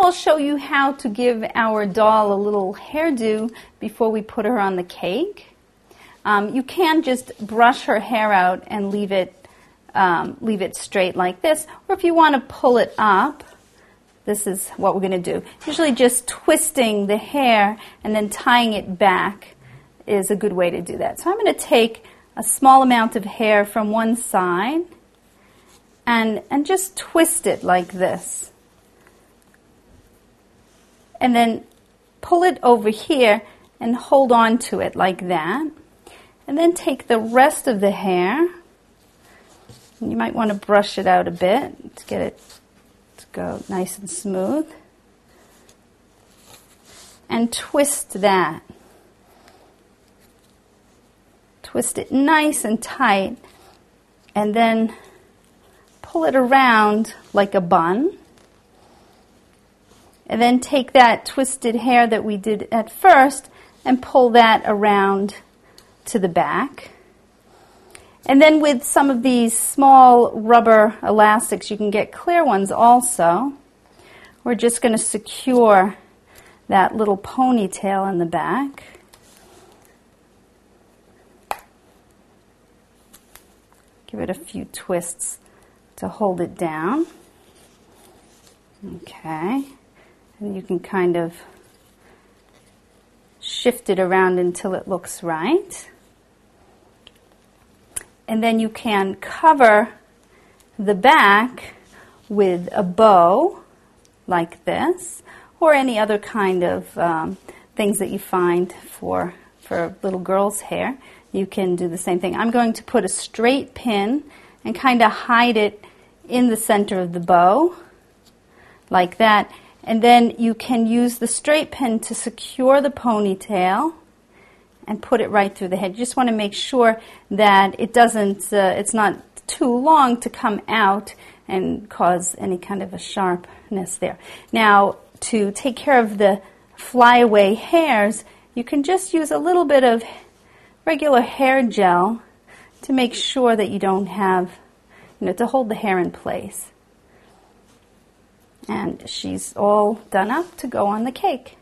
I'll show you how to give our doll a little hairdo before we put her on the cake. You can just brush her hair out and leave it straight like this, or if you want to pull it up, this is what we're going to do. Usually just twisting the hair and then tying it back is a good way to do that. So I'm going to take a small amount of hair from one side and just twist it like this. And then pull it over here and hold on to it like that. And then take the rest of the hair, and you might want to brush it out a bit to get it to go nice and smooth, and twist that. Twist it nice and tight, and then pull it around like a bun. And then take that twisted hair that we did at first and pull that around to the back. And then with some of these small rubber elastics, you can get clear ones also. We're just going to secure that little ponytail in the back. Give it a few twists to hold it down. Okay. And you can kind of shift it around until it looks right. And then you can cover the back with a bow like this, or any other kind of things that you find for little girls' hair. You can do the same thing. I'm going to put a straight pin and kind of hide it in the center of the bow like that. And then you can use the straight pin to secure the ponytail and put it right through the head. You just want to make sure that it doesn't, it's not too long to come out and cause any kind of a sharpness there. Now, to take care of the flyaway hairs, you can just use a little bit of regular hair gel to make sure that you don't have, to hold the hair in place. And she's all done up to go on the cake.